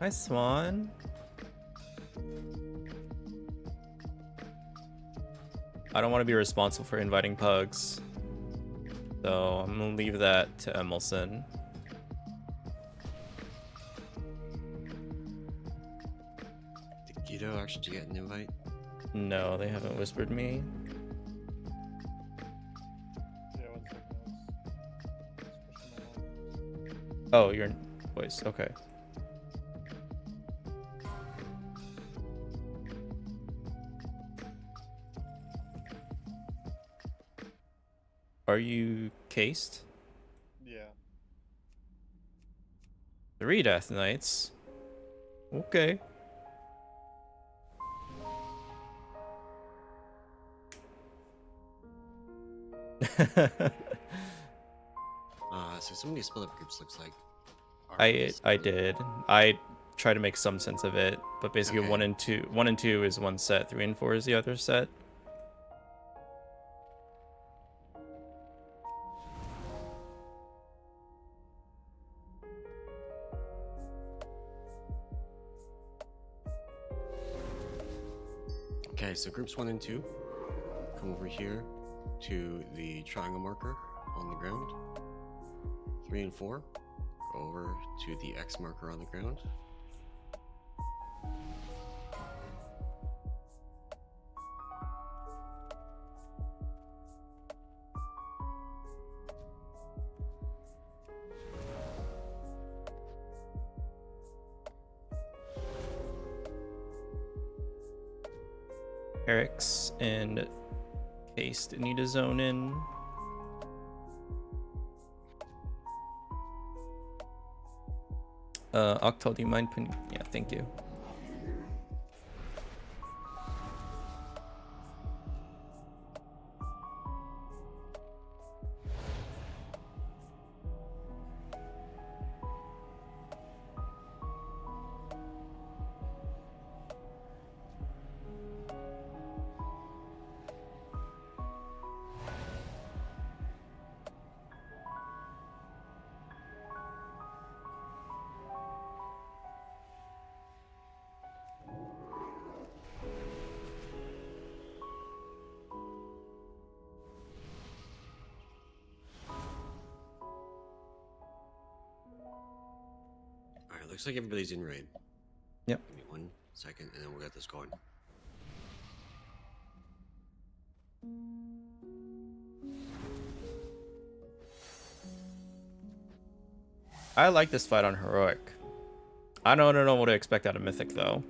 Hi, Swan. I don't want to be responsible for inviting pugs, so I'm gonna leave that to Emerson. Did Guido actually get an invite? No, they haven't whispered me. Yeah, 1 second. I was pushing my line. Oh, your voice. Okay. Are you cased? Yeah. 3 Death Knights. Okay. So some of these split up groups looks like. I did. I tried to make some sense of it, but basically Okay. 1 and 2 is one set, 3 and 4 is the other set. Okay, so groups 1 and 2 come over here to the triangle marker on the ground. 3 and 4 go over to the X marker on the ground. Eric's and Cased need to zone in. Octal, do you mind putting? Yeah, thank you. Alright, looks like everybody's in raid. Yep. Give me 1 second and then we'll get this going. I like this fight on Heroic. I don't know what to expect out of Mythic, though.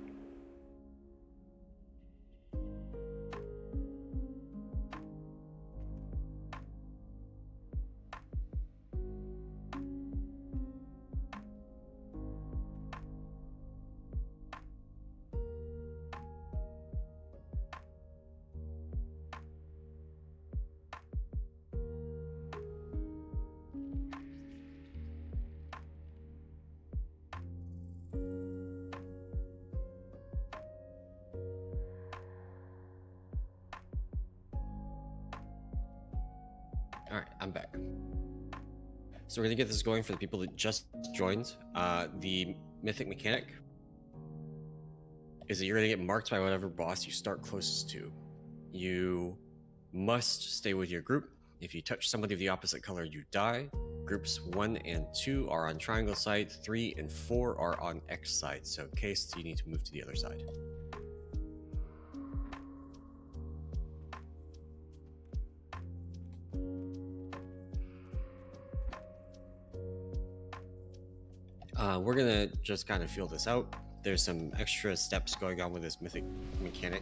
Alright, I'm back. So we're gonna get this going for the people that just joined. The mythic mechanic is that you're gonna get marked by whatever boss you start closest to. You must stay with your group. If you touch somebody of the opposite color, you die. Groups 1 and 2 are on triangle side, 3 and 4 are on X side. So case you need to move to the other side. We're gonna just kind of feel this out. There's some extra steps going on with this mythic mechanic.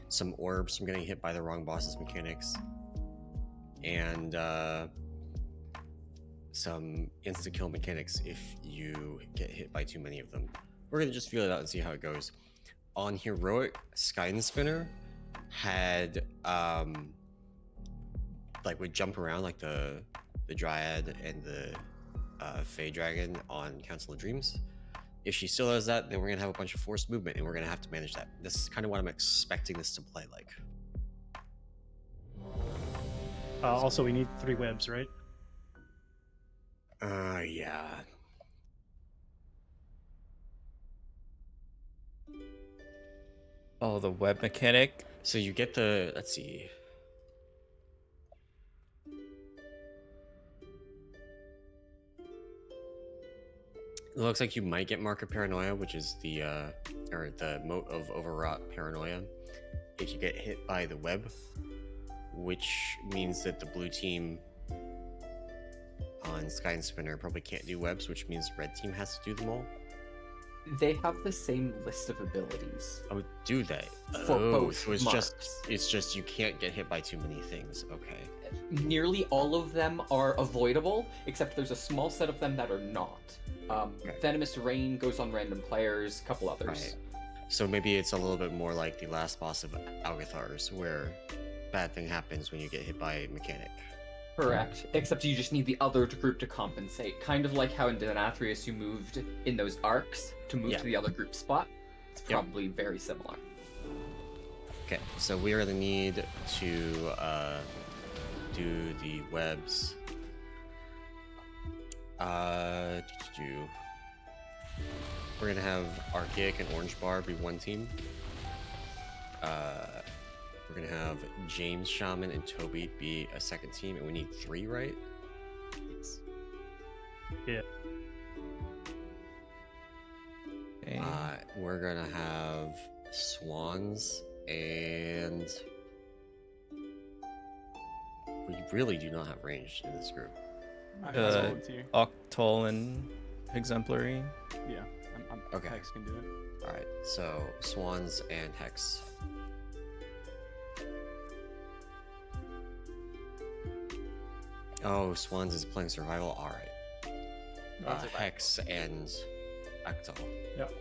Some orbs from getting hit by the wrong boss's mechanics. And some insta-kill mechanics if you get hit by too many of them. We're gonna just feel it out and see how it goes. On Heroic, Skyden Spinner had like would jump around like the Dryad and the Fey Dragon on Council of Dreams. If she still does that, then we're gonna have a bunch of forced movement and we're gonna have to manage that. This is kind of what I'm expecting this to play like. Also, we need 3 webs, right? Yeah. Oh, the web mechanic. So you get the, let's see. It looks like you might get Mark of Paranoia, which is the or the mote of overwrought paranoia, if you get hit by the web, which means that the blue team on Sky and Spinner probably can't do webs, which means red team has to do them all. They have the same list of abilities. Oh, do they? For both so it's marks. just you can't get hit by too many things. Okay. Nearly all of them are avoidable, except there's a small set of them that are not. Okay. Venomous Rain goes on random players, a couple others. Right. So maybe it's a little bit more like the last boss of Algathar's, where bad thing happens when you get hit by a mechanic. Correct. Except you just need the other group to compensate. Kind of like how in Denathrius you moved in those arcs to move Yeah. to the other group spot. It's Yep. probably very similar. Okay, so we are gonna need to do the webs. We're gonna have Archaic and Orange Bar be one team. We're gonna have James, Shaman, and Toby be a second team, and we need 3, right? Yes. Yeah. Okay. We're gonna have Swans, and we really do not have range in this group. I Uh, volunteer. Octol and Exemplary. Yeah, I'm Okay. Hex can do it. All right, so Swans and Hex. Oh, Swans is playing survival. All right. Hex and Actal. Yep.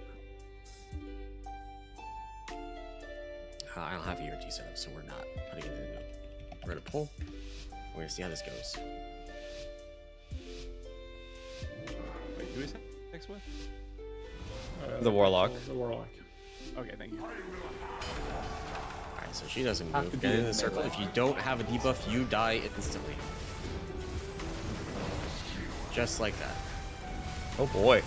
I don't have ERT set up, so we're not putting it in. We're gonna pull. We're gonna see how this goes. Wait, who is Hex with? The Warlock. The Warlock. Okay, thank you. All right, so she doesn't Have to move. be Get in in the circle. melee. If you don't have a debuff, you die instantly. Just like that. Oh boy.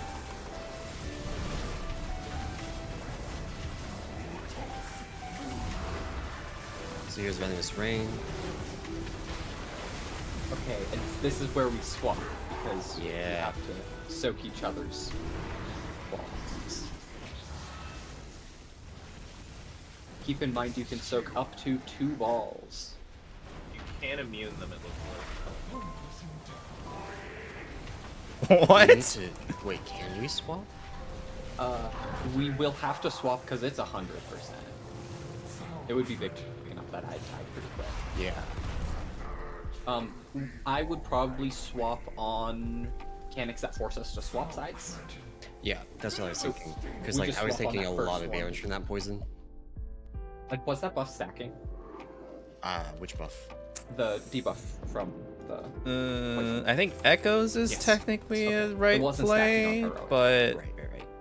So here's Venomous Rain. Okay, and this is where we swap, because we Yeah. have to soak each other's balls. Keep in mind you can soak up to 2 balls. You can immune them, it looks What? We need to- Wait, can we swap? We will have to swap because it's 100%. It would be big enough that I'd die pretty quick. Yeah. I would probably swap on mechanics that force us to swap sides. Yeah, that's what I was So, thinking. Because we like just I was swap on taking a that lot first of one. damage from that poison. Like, was that buff stacking? Which buff? The debuff from the. I think Echoes is Yes. technically Okay. a It right wasn't stacking on play, heroic. but Right.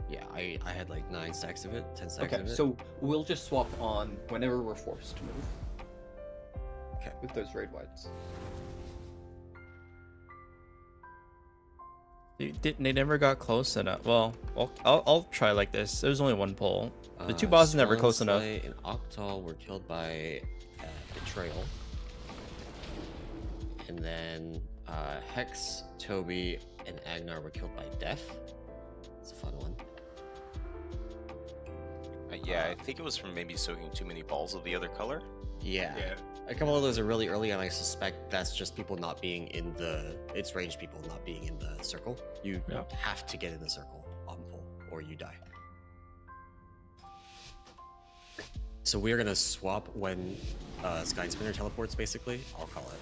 Yeah, I had like 9 stacks of it, 10 stacks Okay, of it. so we'll just swap on whenever we're forced to move. Okay. With those raid whites. they never got close enough. Well, I'll try like this. There's only one pull. The 2 bosses never Swan close enough. Slay and Octal were killed by Betrayal. And then Hex, Toby, and Agnar were killed by Death. It's a fun one. Yeah, I think it was from maybe soaking too many balls of the other color. Yeah. A couple of those are really early, and I suspect that's just people not being in the. It's ranged people not being in the circle. You Yeah. have to get in the circle on pull, or you die. So we're gonna swap when Sky Spinner teleports, basically. I'll call it.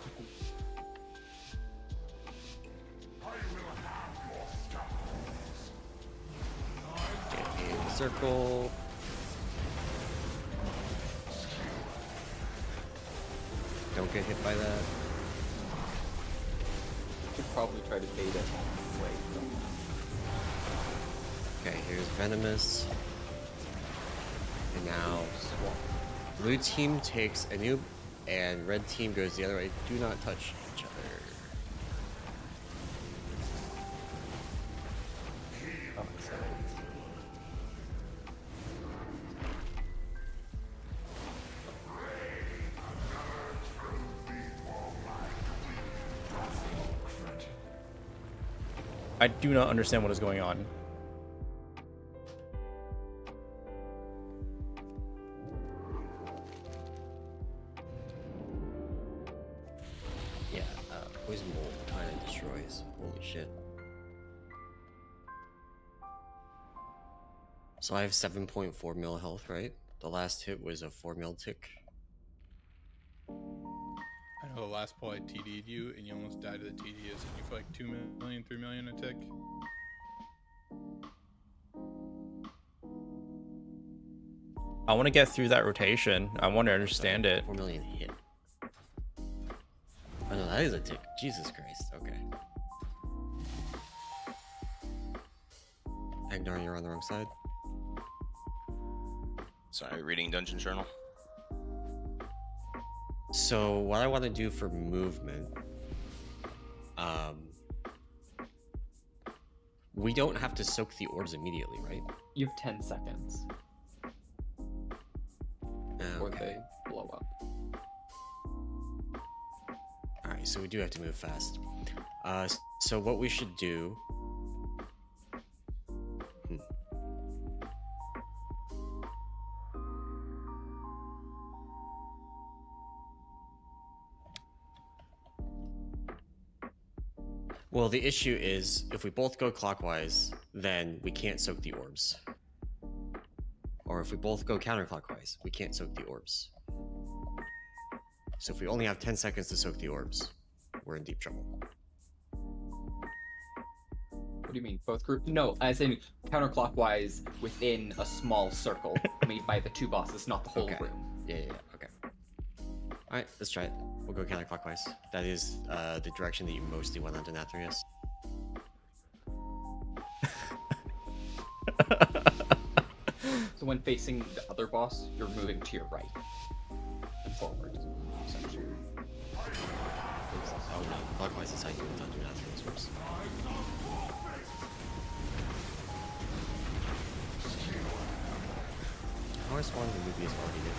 Get in the circle. Don't get hit by that. Should probably try to bait it away from. Okay, here's Venomous. And now Swap. blue team takes a noob, and red team goes the other way. Do not touch each other. Oh, so I do not understand what is going on. Yeah, poison bolt kind of destroys. Holy shit. So I have 7.4 mil health, right? The last hit was a 4 mil tick. I know the last pull I TD'd you and you almost died to the TDS and you for like 2 million, 3 million a tick. I want to get through that rotation. I want to understand it. 4 million hit. Oh no, that is a tick. Jesus Christ. Okay. Agnar, you're on the wrong side. Sorry, reading Dungeon Journal. So what I want to do for movement, we don't have to soak the orbs immediately, right? You have 10 seconds before Okay. they blow up. All right, so we do have to move fast. So what we should do. Well, the issue is if we both go clockwise, then we can't soak the orbs. Or if we both go counterclockwise, we can't soak the orbs. So if we only have 10 seconds to soak the orbs, we're in deep trouble. What do you mean? Both groups? No, I said counterclockwise within a small circle made by the two bosses, not the whole Okay. room. Yeah, okay. Alright, let's try it. We'll go counterclockwise. That is the direction that you mostly went on Denathrius. So when facing the other boss, you're moving to your right and forward, essentially. Oh no, clockwise is how you went on Denathrius works. How is one of the movies already did?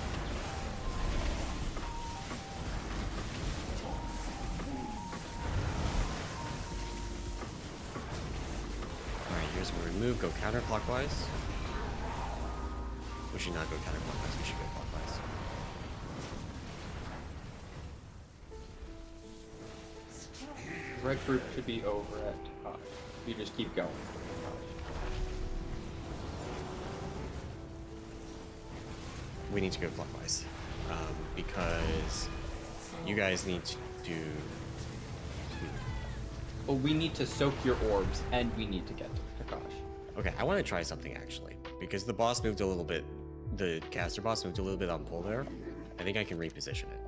Alright, here's where we move, go counterclockwise. We should not go counterclockwise, we should go clockwise. The red group should be over at you just keep going. We need to go clockwise. Because you guys need to... Well, we need to soak your orbs, and we need to get to Kakash. Okay, I want to try something actually. Because the boss moved a little bit, the caster boss moved a little bit on pull there. I think I can reposition it.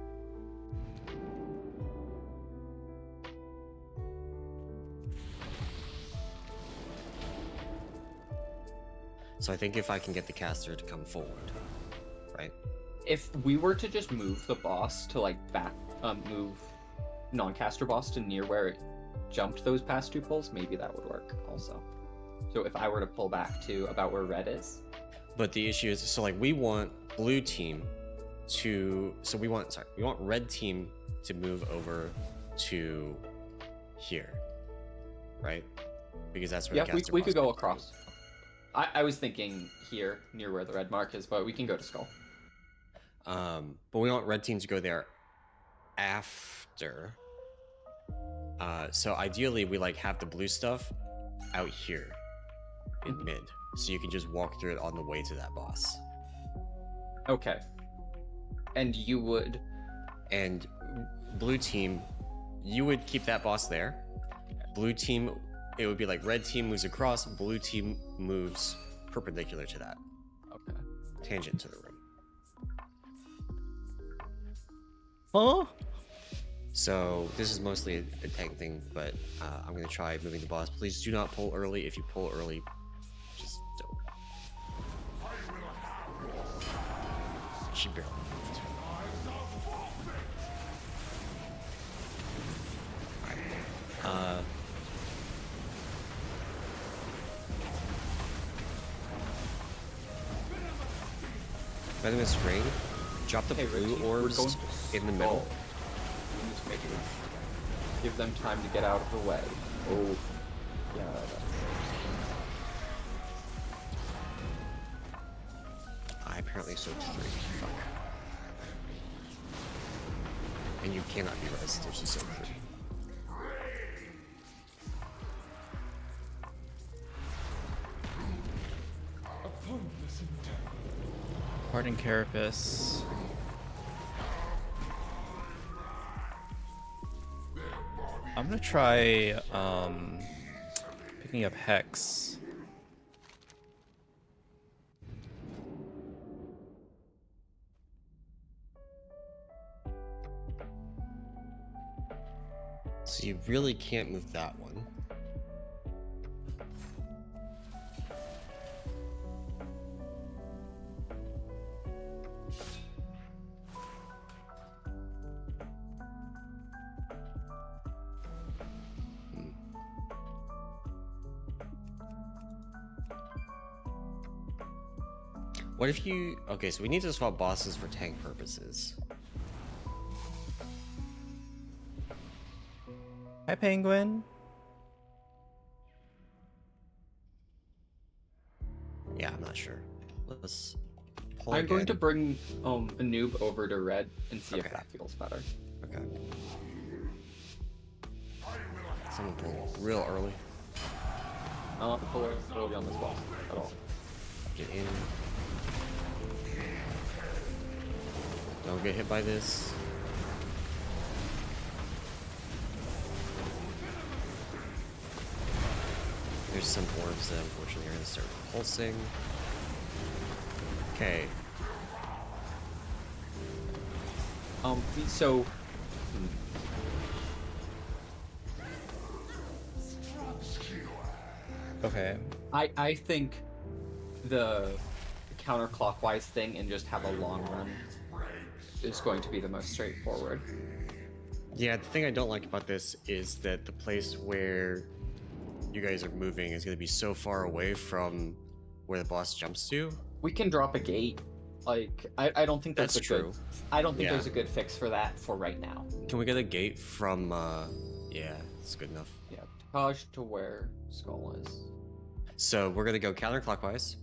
So I think if I can get the caster to come forward, right? If we were to just move the boss to like back, move non-caster boss to near where it jumped those past two pulls, maybe that would work also. So if I were to pull back to about where red is, But the issue is, so like we want blue team to, we want red team to move over to here, right? Because that's where yeah, the caster we boss could go moved to. across. I was thinking here near where the red mark is, but we can go to Skull. But we want red team to go there after. So ideally we like have the blue stuff out here in mid, so you can just walk through it on the way to that boss. Okay. And you would. And blue team, you would keep that boss there. Blue team, it would be like red team moves across, blue team moves perpendicular to that, Okay. tangent to the room. Huh? So this is mostly a tank thing, but I'm gonna try moving the boss. Please do not pull early. If you pull early, just don't. She barely moved. Alright. Venomous Rain. Drop the Hey, blue Richie, we're orbs going to in the middle. Skull. We need to make it. Give them time to get out of the way. Oh. Yeah, that's... I apparently soaked 3. Fuck. And you cannot be resisted to soak 3. Pardon Carapace. I'm gonna try picking up Hex. So you really can't move that one. What if you... Okay, so we need to swap bosses for tank purposes. Hi, Penguin. Yeah, I'm not sure. Let's pull I'm going again. to bring a noob over to red and see Okay. if that feels better. Okay. Someone pull real early. I don't want to pull it early on this boss at all. Get in. Don't get hit by this. There's some orbs that unfortunately are going to start pulsing. Okay. So Okay. I think the counterclockwise thing and just have a long run is going to be the most straightforward. Yeah, the thing I don't like about this is that the place where you guys are moving is going to be so far away from where the boss jumps to. We can drop a gate. Like I don't think That's a true. Good, I don't think Yeah. there's a good fix for that for right now. Can we get a gate from, yeah, it's good enough. Yeah, Taj to where Skull is. So we're going to go counterclockwise.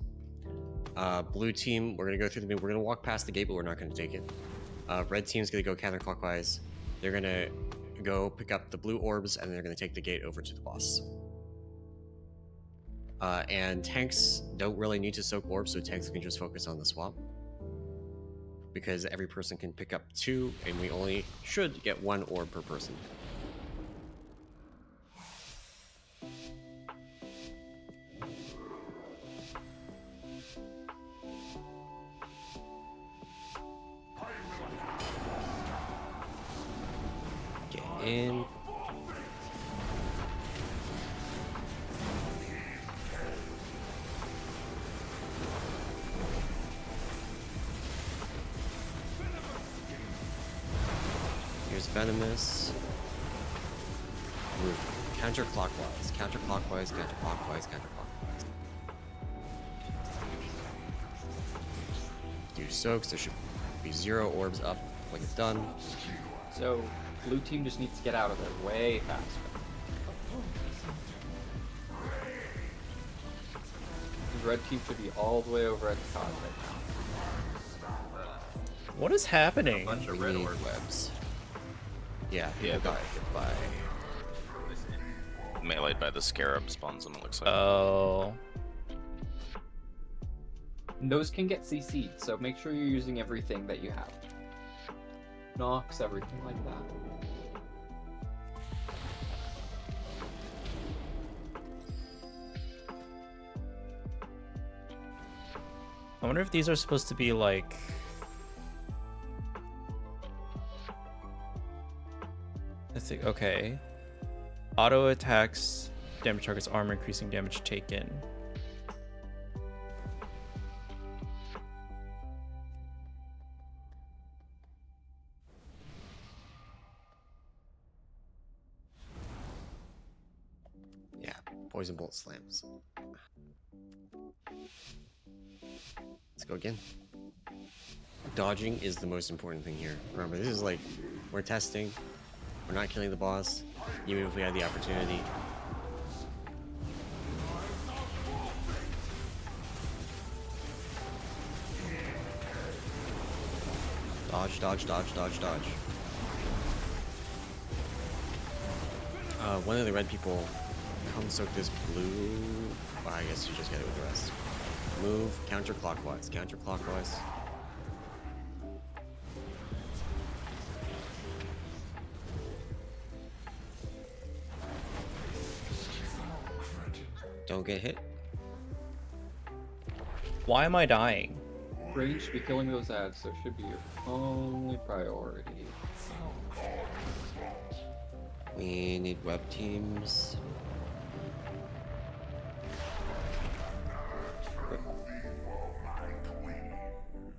Blue team, we're going to go through the... We're going to walk past the gate, but we're not going to take it. Red team's going to go counterclockwise. They're going to go pick up the blue orbs, and they're going to take the gate over to the boss. And tanks don't really need to soak orbs, so tanks can just focus on the swap. Because every person can pick up 2, and we only should get 1 orb per person. Get in. Here's Venomous. Move counterclockwise, counterclockwise, counterclockwise, counterclockwise. Do soaks, there should be 0 orbs up when it's done. So blue team just needs to get out of there way faster. The red team should be all the way over at the top right What is happening? Bunch of We red need orbs. webs. Yeah, Yeah, people got hit by... Meleeed by the scarab spawns them, it looks like. Oh. now. And those can get CC'd, so make sure you're using everything that you have. Nox, everything like that. I wonder if these are supposed to be like... Let's see, okay. Auto attacks, damage targets armor, increasing damage taken. Yeah, poison bolt slams. Let's go again. Dodging is the most important thing here. Remember, this is like, we're testing. We're not killing the boss, even if we had the opportunity. Dodge, dodge, dodge, dodge, dodge. One of the red people, come soak this blue. Well, I guess you just get it with the rest. Move counterclockwise, counterclockwise. Don't get hit. Why am I dying? Range should be killing those ads, so it should be your only priority. We need web teams.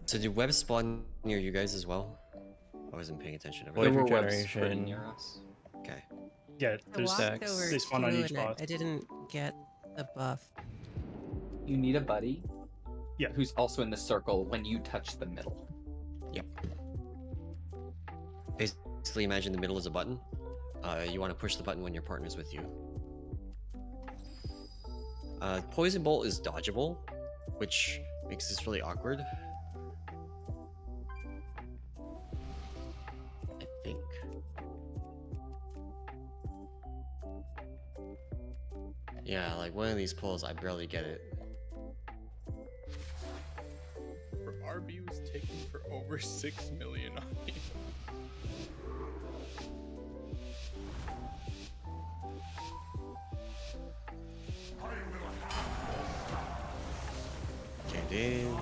So do webs spawn near you guys as well? I wasn't paying attention over Wave There there. were webs pretty regeneration. near us. Okay. Yeah, I there's walked stacks. over They spawn on two each and boss. I didn't get the buff. You need a buddy. Yeah. Who's also in the circle when you touch the middle. Yep. Basically, imagine the middle is a button. You want to push the button when your partner's with you. Poison Bolt is dodgeable, which makes this really awkward. I think. Yeah, like one of these pulls, I barely get it. For RB was taking for over 6 million on me. Can't in.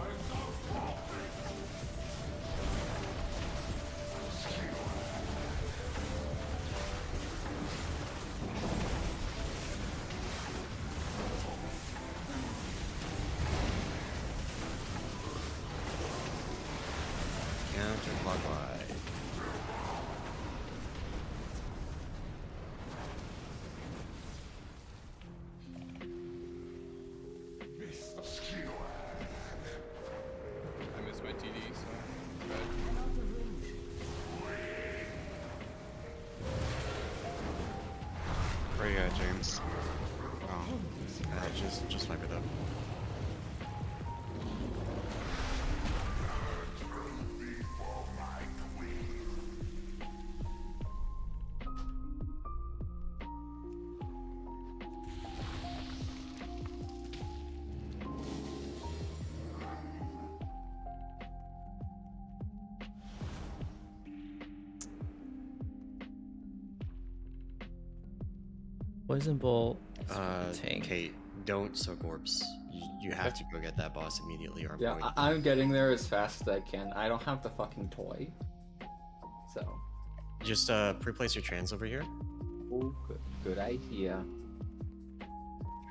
Counterclockwise. I missed my TD, so bad. Where you at, James? Oh, Just wipe it up. Poison bolt. Tank. Kate, don't soak orbs. You have to go get that boss immediately, or I'm Yeah, going. I'm getting there as fast as I can. I don't have the fucking toy. So. Just pre-place your trans over here. Oh, good idea.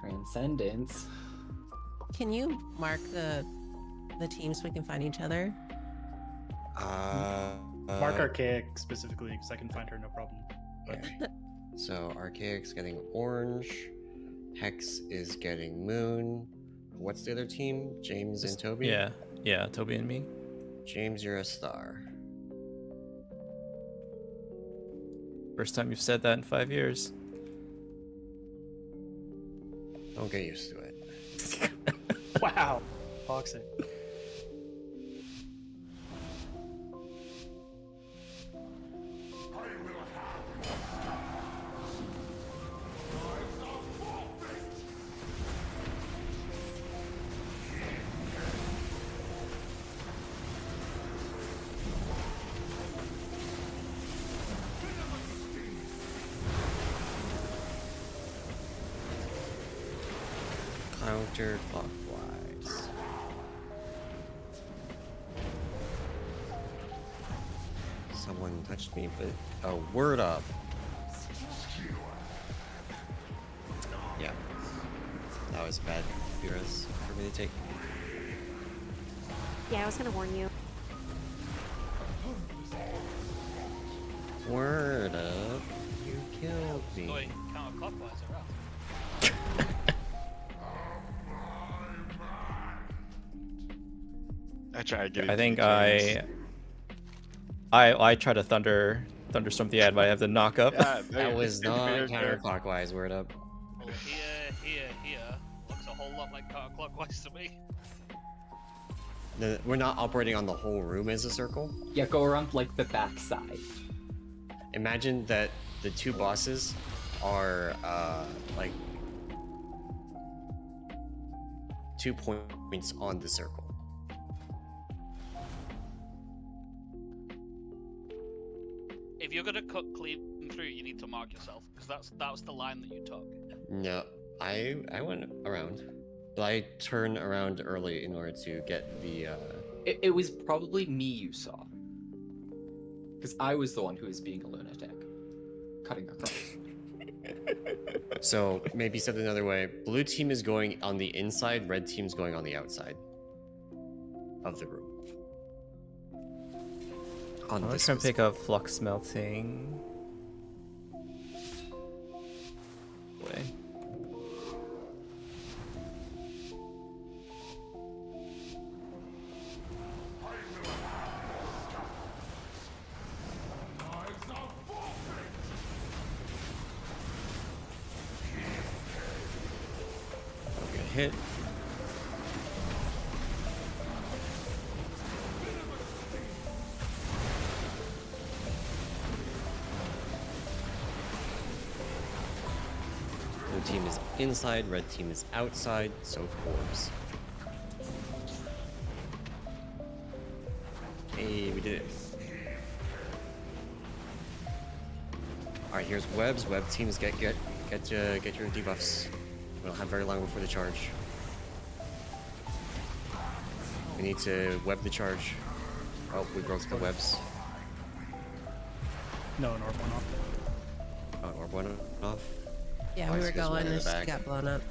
Transcendence. Can you mark the teams so we can find each other? Mark Archaic specifically, because I can find her no problem. Okay. So Archaic's getting orange. Hex is getting moon. What's the other team? James and Toby? Yeah, Toby and me. James, you're a star. First time you've said that in 5 years. Don't get used to it. Wow. Toxic. Counterclockwise. Someone touched me, but oh, word up. Yeah, that was bad Buras for me to take. Yeah, I was gonna warn you. Word up, you killed me. Going counterclockwise around. I try to get it. I to think you, James. I try to thunderstorm the ad, but I have to knock up. Yeah, That was not fair. counterclockwise. Word up. Well, here. Looks a whole lot like counterclockwise to me. We're not operating on the whole room as a circle. Yeah, go around like the back side. Imagine that the two bosses are like 2 points on the circle. If you're gonna cut clean through, you need to mark yourself because that was the line that you took. No, I went around, but I turned around early in order to get the. It was probably me you saw. Because I was the one who was being a lunatic. Cutting across. So maybe said another way, blue team is going on the inside, red team's going on the outside of the room. On I'm this trying to pick up flux melting. Way. Hit. Blue team is inside, red team is outside, so orbs. Hey, we did it. Alright, here's webs. Web teams get your debuffs. We don't have very long before the charge. We need to web the charge. Oh, we broke the webs. No, an orb went off. Oh, an orb went off. Yeah, Oh, I we see were there's one going, in the it back. got blown up.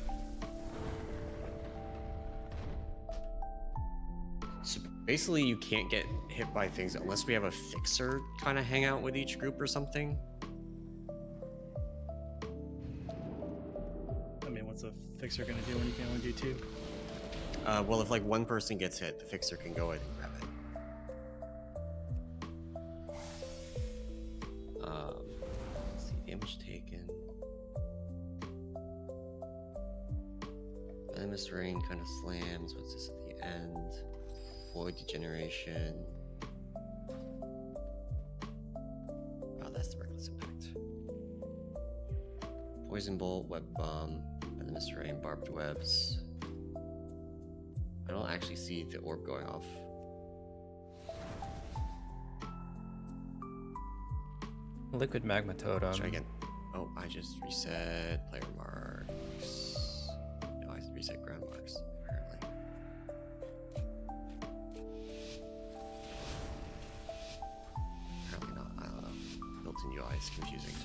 So basically, you can't get hit by things unless we have a fixer kind of hang out with each group or something. I mean, what's a fixer gonna do when you can only do 2? Well, if like one person gets hit, the fixer can go ahead and grab it. Let's see, damage taken. Venomous rain kind of slams. What's this at the end? Void degeneration. Oh, that's the reckless impact. Poison bolt, web bomb, venomous rain, barbed webs. I don't actually see the orb going off. Liquid magma totem. Try again. Oh, I just reset player marks. No, I reset ground marks, apparently. Apparently not. I don't know. Built-in UI is confusing.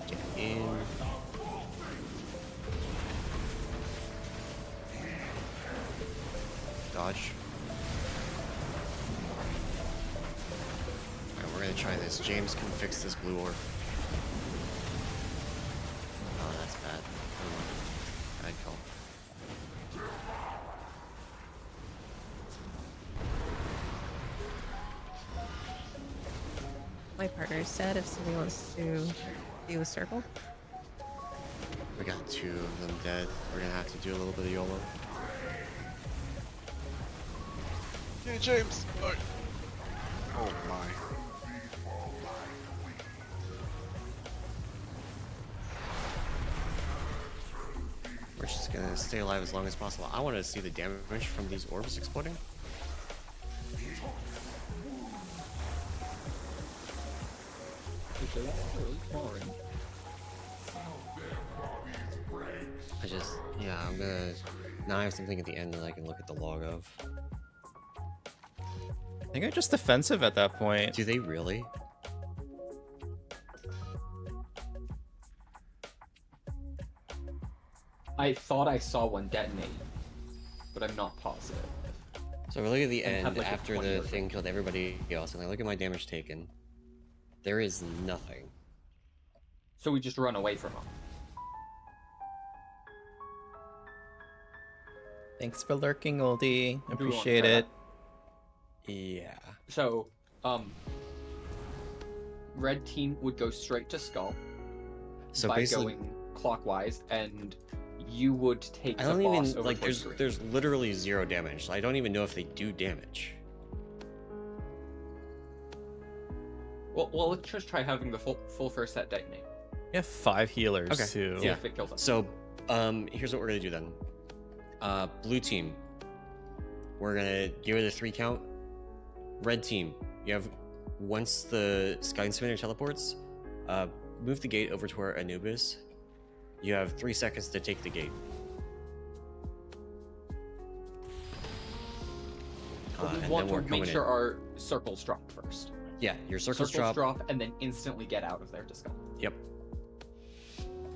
Get in. Dodge. Alright, we're gonna try this. James can fix this blue orb. Oh, that's bad. Never mind. Bad call. My partner said if somebody wants to do a circle. We got 2 of them dead. We're gonna have to do a little bit of YOLO. Yeah, James. Oh my. We're just gonna stay alive as long as possible. I want to see the damage from these orbs exploding. I'm gonna. Now I have something at the end that I can look at the log of. I think I'm just defensive at that point. Do they really? I thought I saw one detonate, but I'm not positive. So we look at the And end have, like, a after 20 the or thing killed everybody else, and I look at my damage taken. There is nothing. So we just run away from them. Thanks for lurking, oldie. Do we want to Appreciate try it. Yeah. So, red team would go straight to Skull So by basically, going clockwise, and you would take I the don't boss even over like. towards green. There's literally 0 damage. So I don't even know if they do damage. Well, let's just try having the full first set detonate. You have 5 healers Okay. too. See Yeah. if it kills us. So, here's what we're gonna do then. Blue team, we're gonna give it a 3 count. Red team, you have once the Sky Spinner teleports, move the gate over to where Anubis. You have 3 seconds to take the gate. But we and want then we're to coming make sure our circles drop first. Yeah, your circles Circles drop. and then instantly get out of there to skull. Yep.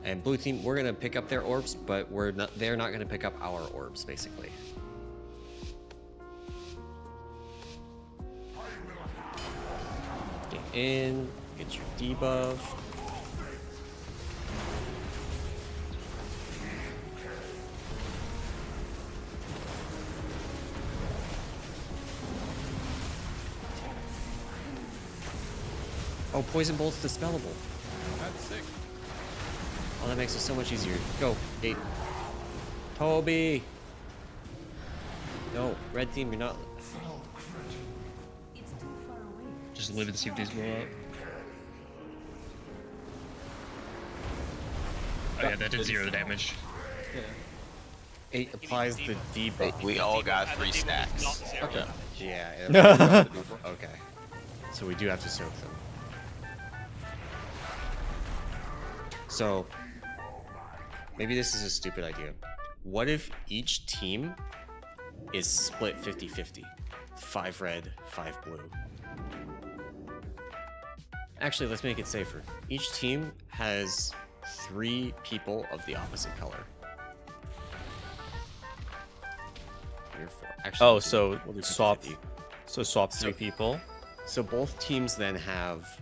And blue team, we're gonna pick up their orbs, but they're not gonna pick up our orbs, basically. Get in, get your debuff. Oh, poison bolt's dispellable. That's sick. Oh, that makes it so much easier. Go, gate. Toby! No, red team, you're not. Just live and see if these blow up. Oh yeah, that did 0 damage. Yeah. It applies the debuff. We all got 3 stacks. Okay. Yeah. Okay. So we do have to soak them. So maybe this is a stupid idea. What if each team is split 50-50? 5 red, 5 blue. Actually, let's make it safer. Each team has 3 people of the opposite color. 3 or 4. Actually, Oh, so we'll do swap. 50-50. So swap 3 people. So both teams then have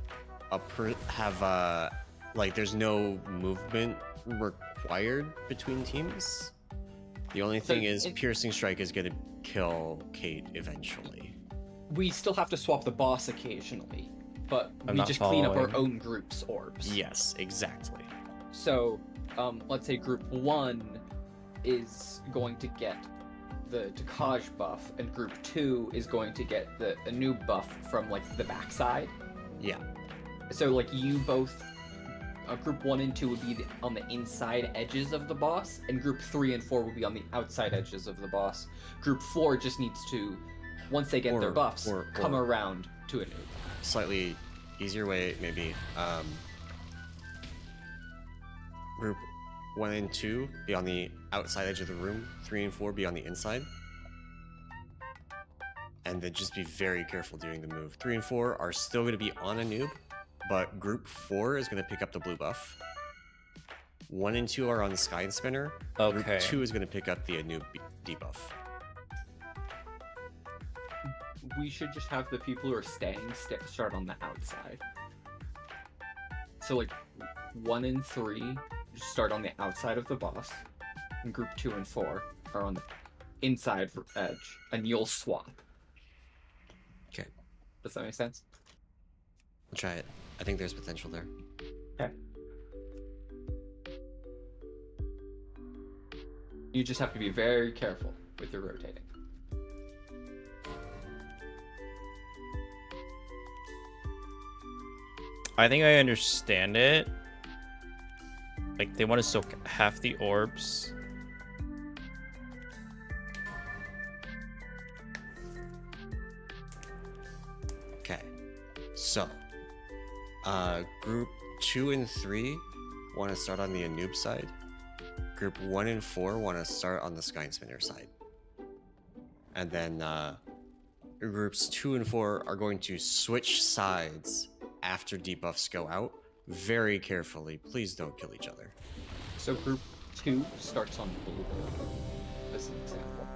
like there's no movement required between teams. The only thing is piercing strike is gonna kill Kate eventually. We still have to swap the boss occasionally, but I'm we not just clean up our following. own group's orbs. Yes, exactly. So, let's say group 1 is going to get the Takaj buff, and group 2 is going to get the Anub buff from like the backside. Yeah. So like you both, group 1 and 2 would be on the inside edges of the boss, and group 3 and 4 would be on the outside edges of the boss. Group 4 just needs to, once they get their buffs, come around to Anub. Slightly easier way, maybe. Group 1 and 2 be on the outside edge of the room. 3 and 4 be on the inside. And then just be very careful doing the move. 3 and 4 are still going to be on a noob, but group 4 is going to pick up the blue buff. 1 and 2 are on the Sky Spinner. Okay. Group 2 is going to pick up the Anub debuff. We should just have the people who are staying start on the outside. So like 1 and 3 just start on the outside of the boss, and group 2 and 4 are on the inside edge, and you'll swap. Okay. Does that make sense? I'll try it. I think there's potential there. Okay. You just have to be very careful with your rotating. I think I understand it. Like, they want to soak half the orbs. Okay. So, group 2 and 3 want to start on the Anub side. Group 1 and 4 want to start on the Sky Spinner side. And then groups 2 and 4 are going to switch sides after debuffs go out. Very carefully. Please don't kill each other. So group 2 starts on blue, as an example.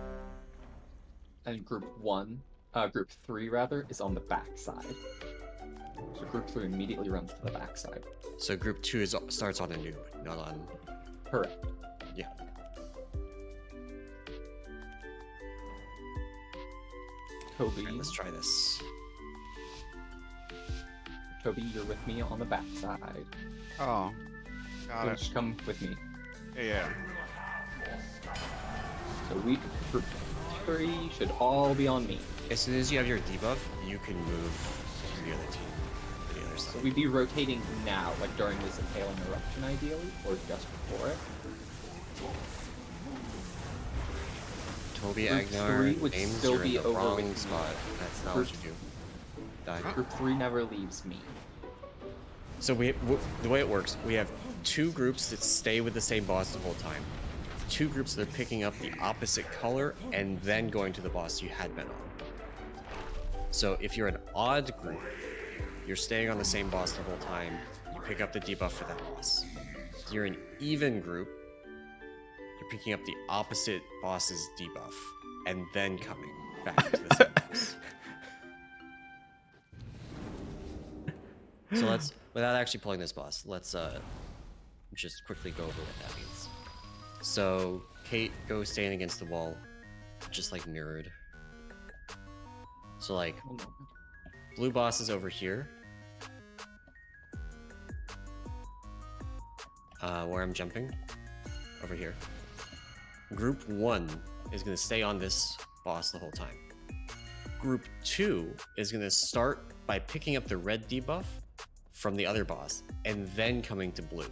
And group 3 rather, is on the back side. So group 3 immediately runs to the back side. So group 2 starts on Anub, not on... Correct. Yeah. Toby, Okay, let's try this. Toby, you're with me on the back side. Oh. Got So it. just come with me. Yeah. So we group 3 should all be on me. As soon as you have your debuff, you can move to the other team, to the other So side. we'd be rotating now, like during this impaling eruption ideally, or just before it. Toby Group Agnar, 3 would James, still you're in be the over wrong with me. spot. That's not Group- what you do. Die. Group 3 never leaves me. So the way it works, we have 2 groups that stay with the same boss the whole time. 2 groups that are picking up the opposite color and then going to the boss you had been on. So if you're an odd group, you're staying on the same boss the whole time, you pick up the debuff for that boss. If you're an even group, you're picking up the opposite boss's debuff and then coming back to the same boss. So let's, without actually pulling this boss, let's just quickly go over what that means. So Kate, go stand against the wall, just like Nerud. So like, blue boss is over here. Where I'm jumping, over here. Group 1 is gonna stay on this boss the whole time. Group 2 is gonna start by picking up the red debuff from the other boss, and then coming to blue.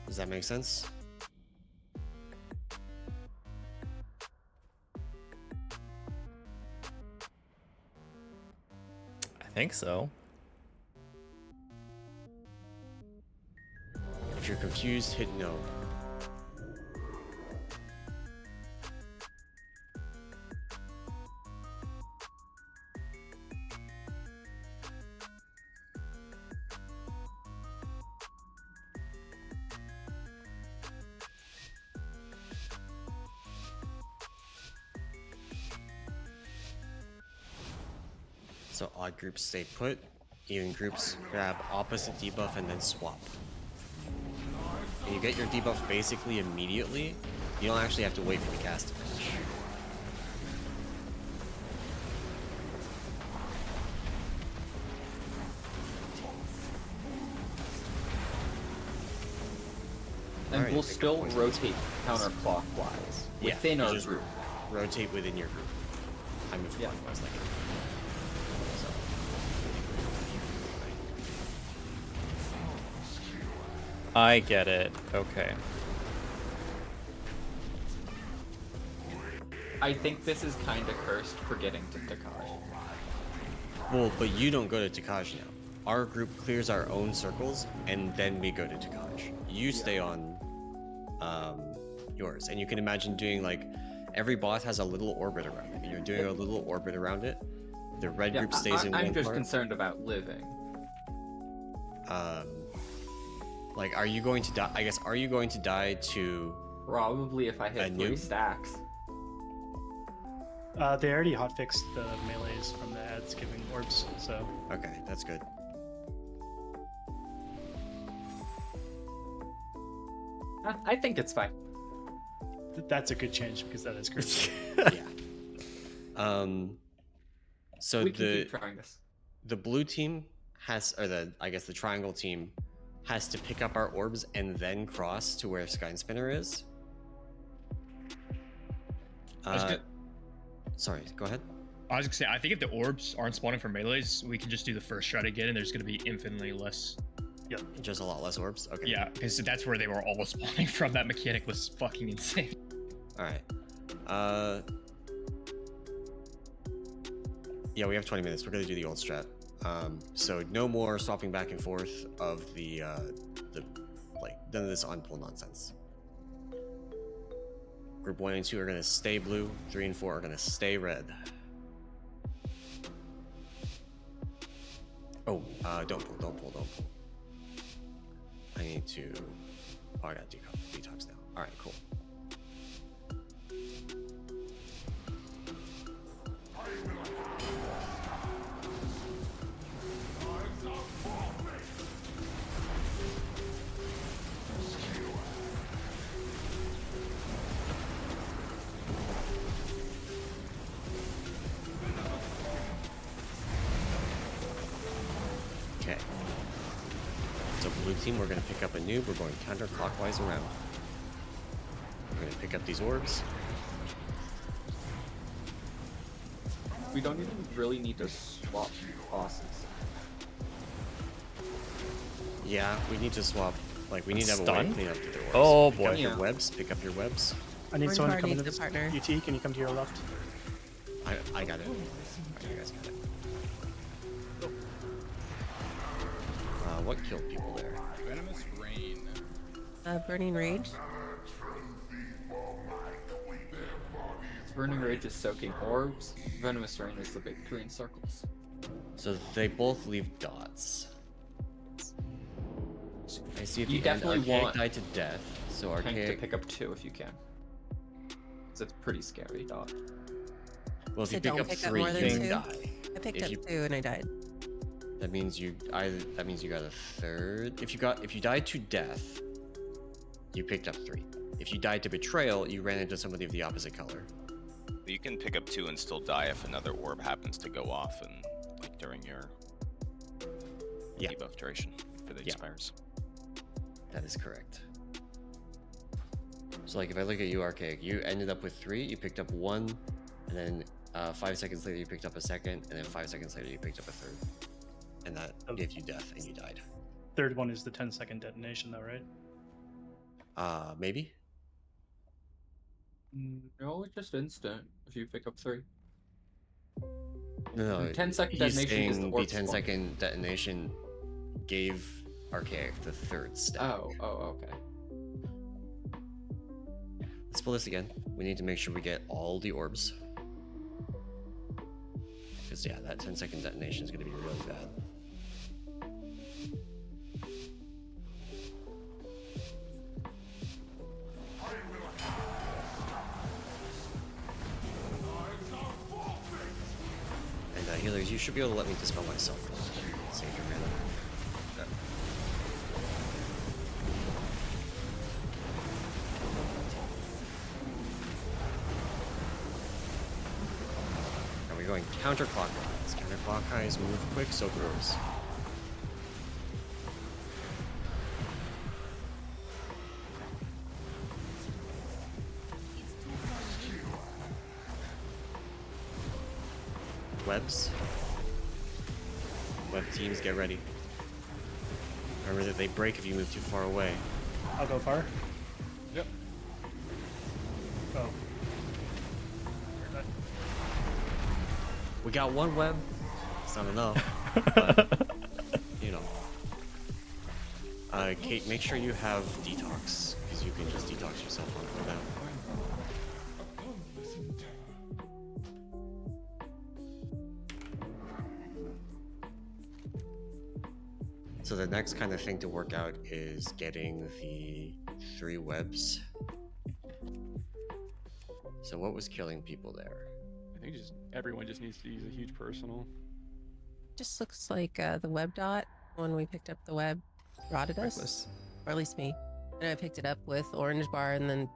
Does that make sense? I think so. If you're confused, hit no. So odd groups stay put, even groups grab opposite debuff and then swap. And you get your debuff basically immediately. You don't actually have to wait for the cast to finish. And Alright, we'll pick up still points. rotate counterclockwise Yeah, within you our just group. Rotate within your group. I move Yeah. clockwise like it. So. I get it. Okay. I think this is kind of cursed for getting to Takashi. Well, but you don't go to Takaj now. Our group clears our own circles, and then we go to Takaj. You stay on yours, and you can imagine doing like every boss has a little orbit around it, and you're doing a little orbit around it. The red group stays in I'm one just part. concerned about living. Like, are you going to die? I guess, are you going to die to? Probably if I hit A 3 noob? stacks. They already hotfixed the melees from the ads giving orbs, so Okay, that's good. I think it's fine. That's a good change because that is crazy. Yeah. So We can keep trying this. the blue team has, or I guess the triangle team has to pick up our orbs and then cross to where Sky Spinner is. Sorry, go ahead. I was gonna say, I think if the orbs aren't spawning for melees, we can just do the first shot again, and there's gonna be infinitely less. Just a lot less orbs. Okay. Yeah, because that's where they were all spawning from. That mechanic was fucking insane. All right. Yeah, we have 20 minutes. We're gonna do the old strat. So no more swapping back and forth of the like none of this on-pull nonsense. Group 1 and 2 are gonna stay blue. 3 and 4 are gonna stay red. Oh, don't pull. I need to. Oh, I got detox now. All right, cool. blue team, we're gonna pick up a noob. We're going counterclockwise around. We're gonna pick up these orbs. We don't even really need to swap bosses. Yeah, we need to swap. Like, we need to have a way Stun? to clean up the orbs. Oh, Pick boy. up your Yeah. webs. Pick up your webs. I need Orange someone bar to come into needs this. a partner. UT, can you come to your left? I got it. Alright, you guys got it. What killed people there? Venomous Rain. Burning Rage. Burning Rage is soaking orbs. Venomous Rain is the big green circles. So they both leave dots. I see at the You end, definitely Archaic want died to death. So Tank to Archaic. pick up 2 if you can. 'Cause it's pretty scary, dot. Well, if So you pick don't up pick up 3, more you than can 2? die. I picked If up you- 2 and I died. That means you got a third. If you died to death, you picked up 3. If you died to betrayal, you ran into somebody of the opposite color. You can pick up 2 and still die if another orb happens to go off and like during your debuff duration for the expires. That is correct. So like if I look at you, Archaic, you ended up with 3, you picked up 1, and then 5 seconds later you picked up a second, and then 5 seconds later you picked up a third. And that gave you death and you died. Third one is the 10-second detonation, though, right? Maybe? No, it's just instant if you pick up 3. No, 10-second he's detonation is the saying orb the 10-second detonation gave Archaic the third step. Oh, okay. Let's pull this again. We need to make sure we get all the orbs. Because yeah, that 10-second detonation is going to be really bad. And healers, you should be able to let me dispel myself. Save your mana. And we're going counterclockwise. Counterclockwise, move quick, soak orbs. Webs. Web teams, get ready. Remember that they break if you move too far away. I'll go far. Yep. Oh. We got 1 web. It's not enough. But, you know. Kate, make sure you have detox, because you can just detox yourself on that. So the next kind of thing to work out is getting the 3 webs. So what was killing people there? I think just everyone just needs to use a huge personal. Just looks like the web dot when we picked up the web rotted us, Reckless. or at least me. And I picked it up with orange bar, and then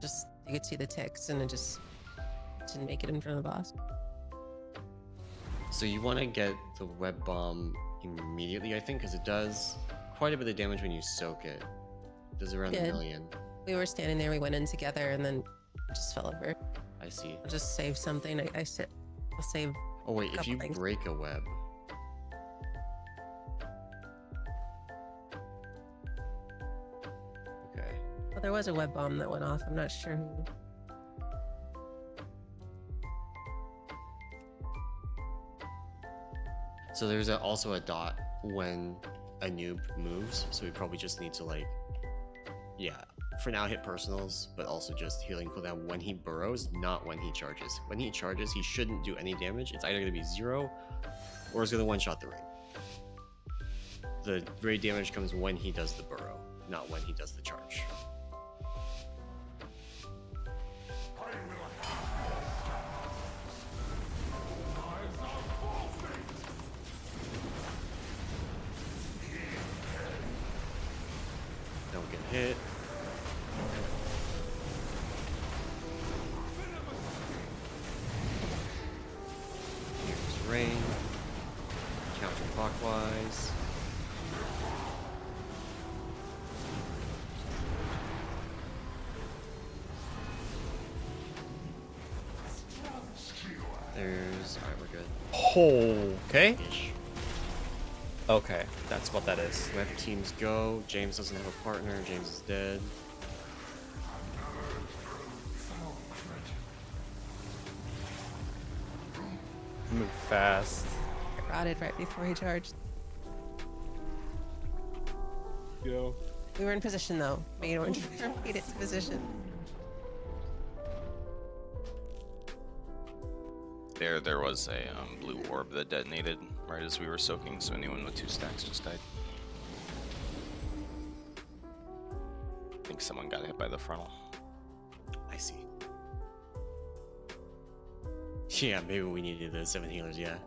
just you could see the ticks, and it just didn't make it in front of the boss. So you want to get the web bomb immediately, I think, because it does quite a bit of damage when you soak it. It does around 1 Did. million. We were standing there, we went in together, and then it just fell over. I see. I'll just save something. I'll save. Oh wait, if couple you things. break a web. Okay. Well, there was a web bomb that went off. I'm not sure who. So there's also a dot when a noob moves, so we probably just need to like, yeah, for now hit personals, but also just healing cooldown when he burrows, not when he charges. When he charges, he shouldn't do any damage. It's either going to be 0 or it's going to one-shot the raid. The raid damage comes when he does the burrow, not when he does the charge. Don't get hit. Here's rain. Counterclockwise. good. Okay. Ish. Okay, that's what that is. Web teams go. James doesn't have a partner. James is dead. Move fast. I rotted right before he charged. Go. We were in position though. Made orange made it to position. There was a blue orb that detonated right as we were soaking, so anyone with 2 stacks just died. I think someone got hit by the frontal. I see. Yeah, maybe we needed the 7 healers, yeah.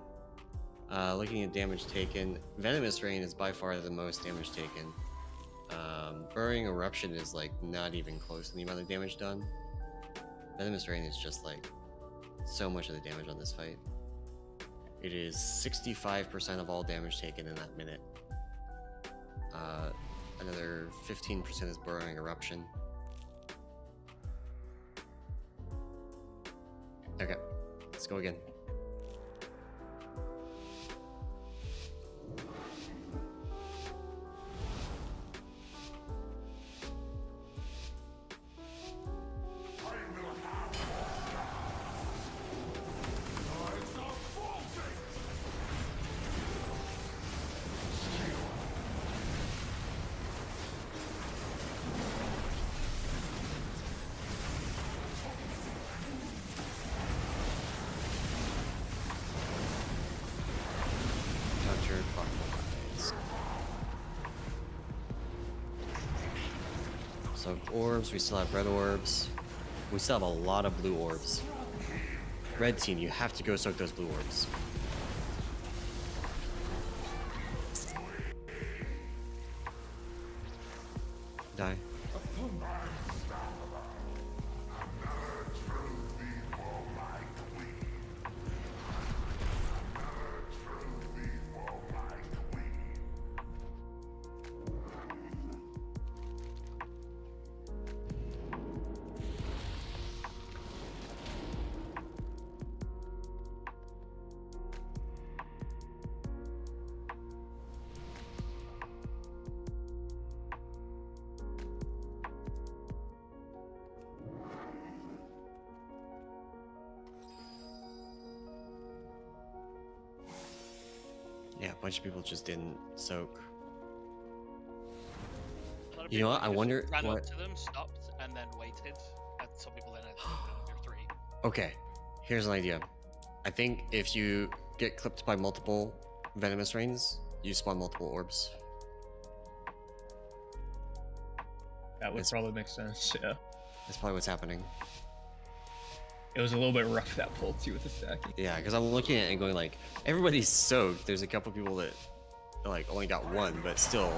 Looking at damage taken, Venomous Rain is by far the most damage taken. Burrowing Eruption is like not even close to the amount of damage done. Venomous Rain is just like so much of the damage on this fight. It is 65% of all damage taken in that minute. Another 15% is Burrowing Eruption. Okay, let's go again. So orbs, we still have red orbs. We still have a lot of blue orbs. Red team, you have to go soak those blue orbs. Die. Yeah, a bunch of people just didn't soak. You know what? I wonder ran what. up to them, stopped, and then waited. And some people then had to go 3. Okay, here's an idea. I think if you get clipped by multiple venomous rains, you spawn multiple orbs. That would probably make sense, yeah. That's probably what's happening. It was a little bit rough, that pull, too, with the stacking. Yeah, because I'm looking at it and going like, everybody's soaked. There's a couple people that like only got 1, but still.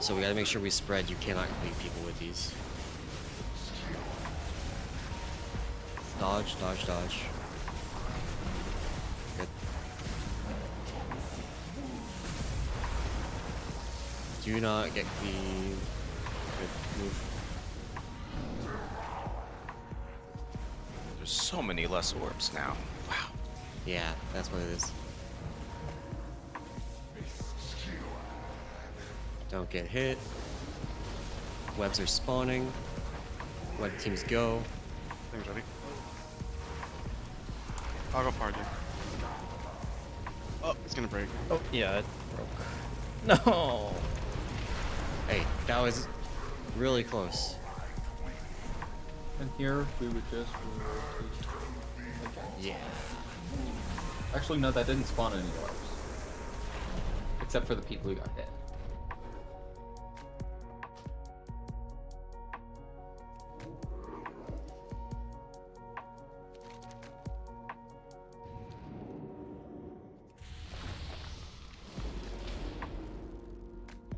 So we gotta make sure we spread. You cannot complete people with these. Dodge, dodge, dodge. Good. Do not get clean. Good move. There's so many less orbs now. Wow. Yeah, that's what it is. Don't get hit. Webs are spawning. Web teams go. Things ready. I'll go party. Oh, it's gonna break. Oh, yeah, it broke. No! Hey, that was really close. And here we would just rotate again. Yeah. Actually, no, that didn't spawn any orbs. Except for the people who got hit.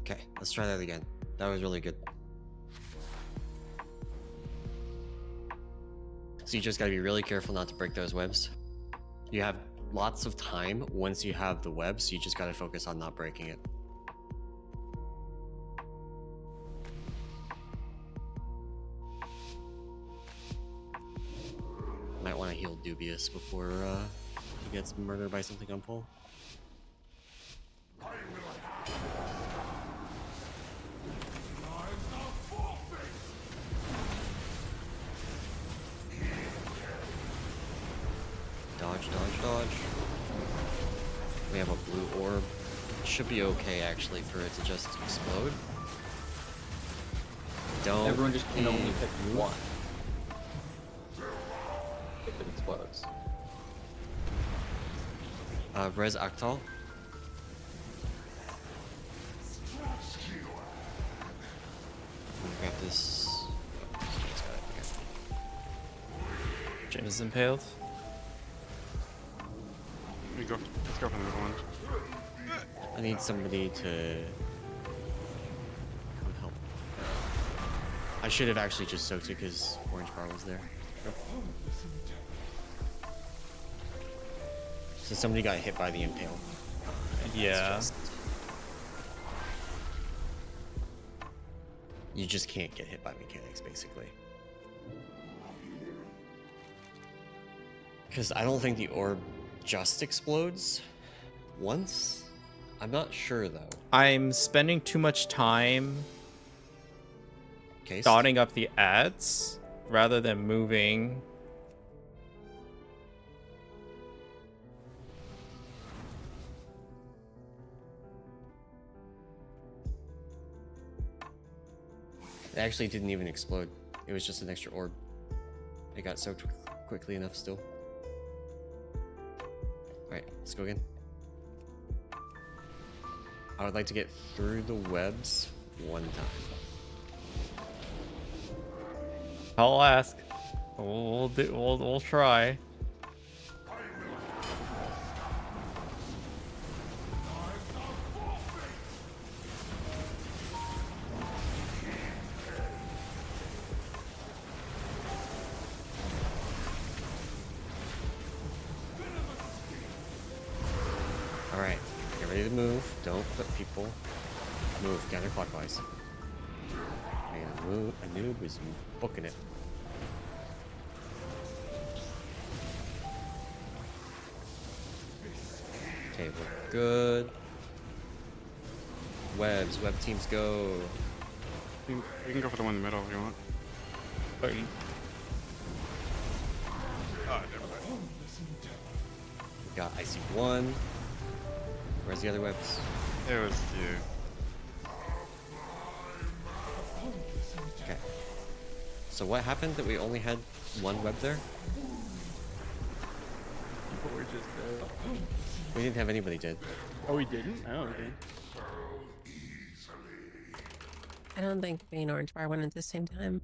Okay, let's try that again. That was really good. So you just gotta be really careful not to break those webs. You have lots of time once you have the webs, you just gotta focus on not breaking it. Might want to heal Dubious before he gets murdered by something on pole. Dodge, dodge, dodge. We have a blue orb. It should be okay actually for it to just explode. Don't. Everyone just can only pick one. If it explodes. Res Actal. We got this. Oh, he's got it. Okay. James is impaled. Let's go for the middle one. I need somebody to come help. I should have actually just soaked it because Orange Bar was there. So somebody got hit by the impale. Yeah. You just can't get hit by mechanics, basically. Because I don't think the orb just explodes once. I'm not sure though. I'm spending too much time Okay. dotting up the ads rather than moving. It actually didn't even explode. It was just an extra orb. It got soaked quickly enough still. Alright, let's go again. I would like to get through the webs one time. I'll ask. We'll try. Alright, get ready to move. Don't clip people. Move counterclockwise. And a noob is booking it. Okay, we're good. Web teams go. You can go for the one in the middle if you want. Wait. Oh, never mind. We got IC1. Where's the other webs? It was you. Okay. So what happened that we only had one web there? We're just We didn't have anybody dead. Oh, we didn't? Oh, okay. I don't think me and Orange Bar went at the same time.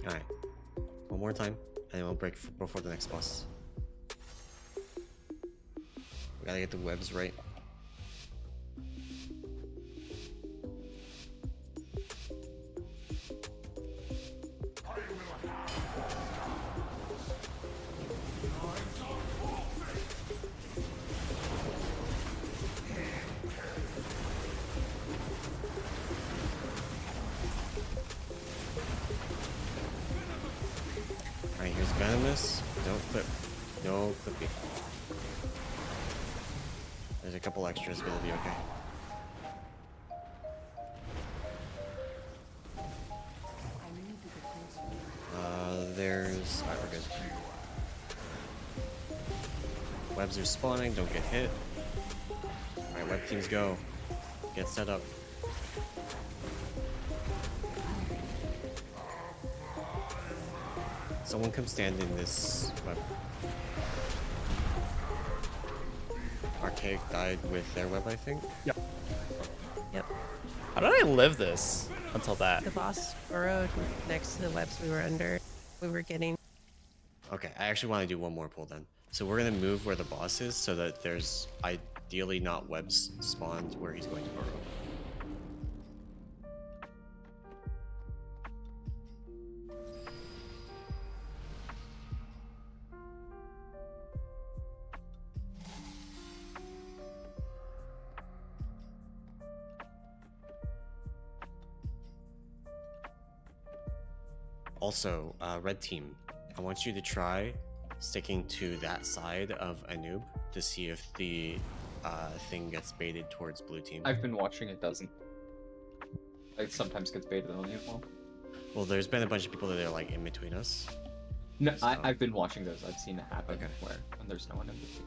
Alright. One more time, and then we'll break before the next boss. We gotta get the webs right. Alright, here's Venomous. Don't clip. No clipping. There's a couple extras, but it'll be okay. There's... Alright, we're good. Webs are spawning, don't get hit. Alright, web teams go. Get set up. Someone come stand in this web. Archaic died with their web, I think. Yep. Yep. How did I live this until that? The boss burrowed next to the webs we were under. We were getting. Okay, I actually want to do one more pull then. So we're gonna move where the boss is so that there's ideally not webs spawned where he's going to burrow. Also, red team, I want you to try sticking to that side of a noob to see if the thing gets baited towards blue team. I've been watching, it doesn't. It sometimes gets baited on you as well. Well, there's been a bunch of people that are like in between us. No, So- I've been watching those. I've seen it happen Okay. where when there's no one in between.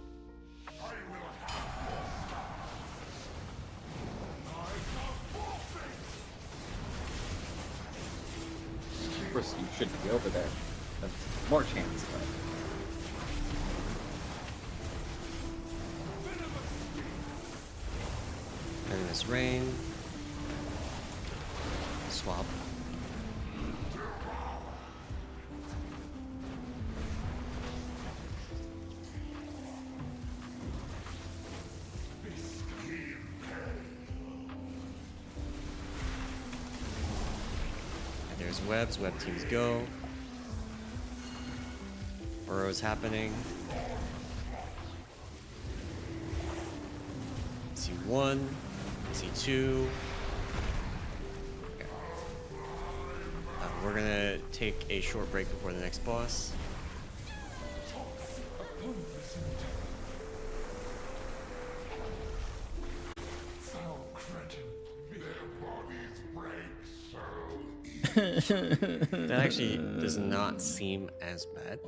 Of course, you should be over there. That's more chance, but... Venomous Rain. Swap. And there's webs. Web teams go. Burrow's happening. C1. C2. Okay. We're gonna take a short break before the next boss. That actually does not seem as bad.